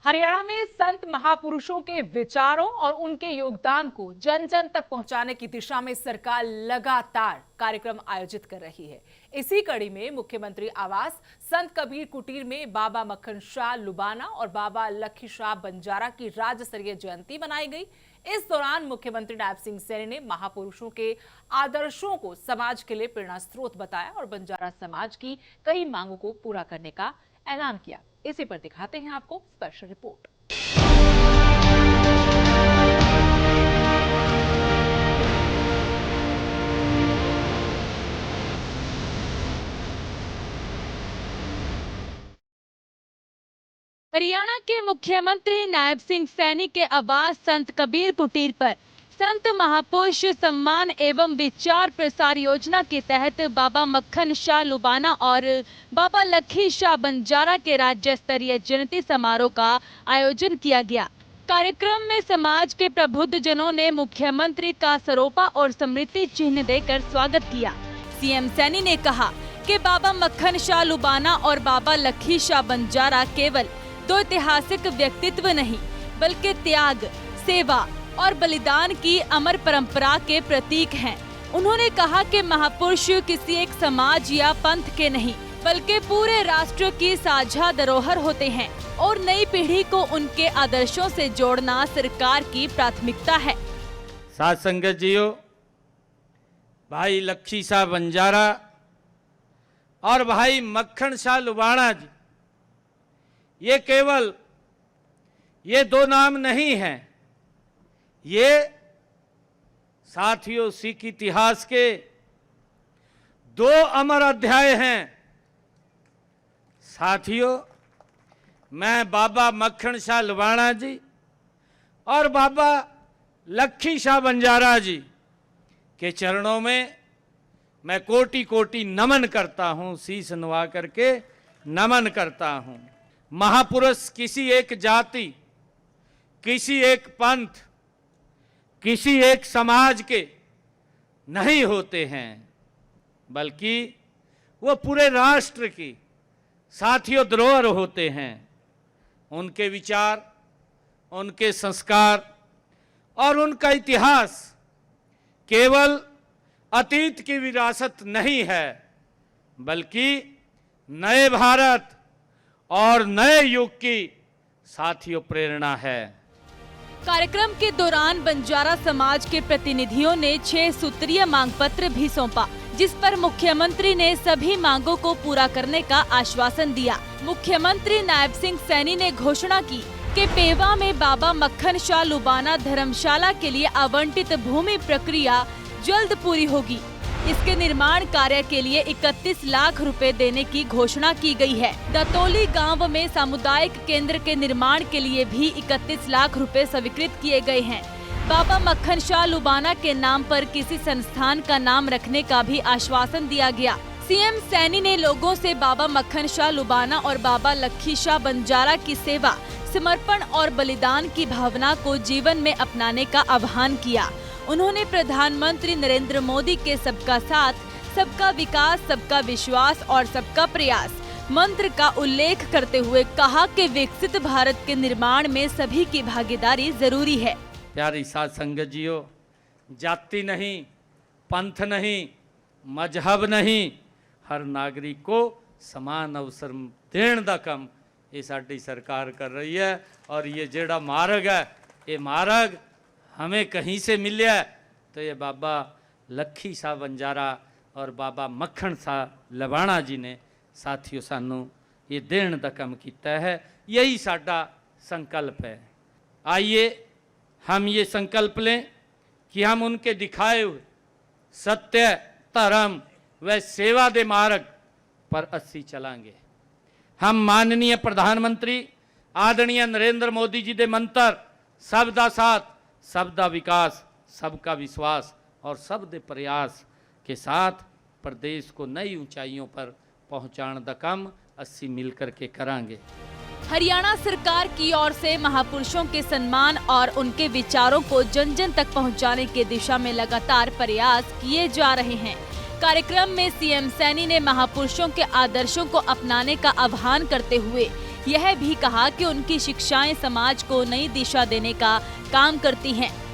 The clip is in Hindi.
हरियाणा में संत महापुरुषों के विचारों और उनके योगदान को जन जन तक पहुंचाने की दिशा में सरकार लगातार कार्यक्रम आयोजित कर रही है। इसी कड़ी में मुख्यमंत्री आवास संत कबीर कुटीर में बाबा मक्खन शाह लुबाना और बाबा लखी शाह बंजारा की राज्य स्तरीय जयंती मनाई गई। इस दौरान मुख्यमंत्री नायब सिंह सैनी ने महापुरुषों के आदर्शों को समाज के लिए प्रेरणा स्रोत बताया और बंजारा समाज की कई मांगों को पूरा करने का ऐलान किया। इसी पर दिखाते हैं आपको स्पेशल रिपोर्ट। हरियाणा के मुख्यमंत्री नायब सिंह सैनी के आवास संत कबीर कुटीर पर संत महापुरुष सम्मान एवं विचार प्रसार योजना के तहत बाबा मक्खन शाह लुबाना और बाबा लखी शाह बंजारा के राज्य स्तरीय जयंती समारोह का आयोजन किया गया। कार्यक्रम में समाज के प्रबुद्ध जनों ने मुख्यमंत्री का सरोपा और स्मृति चिन्ह देकर स्वागत किया। सीएम सैनी ने कहा कि बाबा मक्खन शाह लुबाना और बाबा लखी शाह बंजारा केवल दो ऐतिहासिक व्यक्तित्व नहीं बल्कि त्याग, सेवा और बलिदान की अमर परंपरा के प्रतीक हैं। उन्होंने कहा कि महापुरुष किसी एक समाज या पंथ के नहीं बल्कि पूरे राष्ट्र की साझा धरोहर होते हैं और नई पीढ़ी को उनके आदर्शों से जोड़ना सरकार की प्राथमिकता है। साथ संगत जियो, भाई लखी शाह बंजारा और भाई मक्खन शाह लुबाना जी, ये केवल ये दो नाम नहीं हैं, ये साथियों सिख इतिहास के दो अमर अध्याय हैं। साथियों, मैं बाबा मक्खन शाह लुबाना जी और बाबा लखी शाह बंजारा जी के चरणों में मैं कोटि कोटि नमन करता हूं, शीश नवा करके नमन करता हूं। महापुरुष किसी एक जाति, किसी एक पंथ, किसी एक समाज के नहीं होते हैं, बल्कि वो पूरे राष्ट्र की साथियों धरोहर होते हैं। उनके विचार, उनके संस्कार और उनका इतिहास केवल अतीत की विरासत नहीं है, बल्कि नए भारत और नए युग की साथियों प्रेरणा है। कार्यक्रम के दौरान बंजारा समाज के प्रतिनिधियों ने 6 सूत्रीय मांग पत्र भी सौंपा, जिस पर मुख्यमंत्री ने सभी मांगों को पूरा करने का आश्वासन दिया। मुख्यमंत्री नायब सिंह सैनी ने घोषणा की कि पेवा में बाबा मक्खन शाह लुबाना धर्मशाला के लिए आवंटित भूमि प्रक्रिया जल्द पूरी होगी। इसके निर्माण कार्य के लिए 31 लाख रुपए देने की घोषणा की गई है। दतौली गांव में सामुदायिक केंद्र के निर्माण के लिए भी 31 लाख रुपए स्वीकृत किए गए हैं। बाबा मक्खन शाह लुबाना के नाम पर किसी संस्थान का नाम रखने का भी आश्वासन दिया गया। सीएम सैनी ने लोगों से बाबा मक्खन शाह लुबाना और बाबा लखी शाह बंजारा की सेवा, समर्पण और बलिदान की भावना को जीवन में अपनाने का आह्वान किया। उन्होंने प्रधानमंत्री नरेंद्र मोदी के सबका साथ, सबका विकास, सबका विश्वास और सबका प्रयास मंत्र का उल्लेख करते हुए कहा कि विकसित भारत के निर्माण में सभी की भागीदारी जरूरी है। प्यारी साथ संगत जियो, जाति नहीं, पंथ नहीं, मजहब नहीं, हर नागरिक को समान अवसर देने का काम ये साडी सरकार कर रही है। और ये जेड़ा मार्ग है, ये मार्ग हमें कहीं से मिले तो ये बाबा लखी शाह बंजारा और बाबा मक्खन शाह लुबाना जी ने साथियों सानू ये देने का काम किया है। यही साडा संकल्प है। आइए हम ये संकल्प लें कि हम उनके दिखाए हुए सत्य, धर्म व सेवा दे मार्ग पर अस्सी चलांगे। हम माननीय प्रधानमंत्री आदरणीय नरेंद्र मोदी जी दे मंत्र सबका साथ, सबका विकास, सबका विश्वास और सबके प्रयास के साथ प्रदेश को नई ऊंचाइयों पर पहुंचाने का काम अस्सी मिल करके करांगे। हरियाणा सरकार की ओर से महापुरुषों के सम्मान और उनके विचारों को जन जन तक पहुंचाने की दिशा में लगातार प्रयास किए जा रहे हैं। कार्यक्रम में सीएम सैनी ने महापुरुषों के आदर्शों को अपनाने का आह्वान करते हुए यह भी कहा कि उनकी शिक्षाएं समाज को नई दिशा देने का काम करती हैं।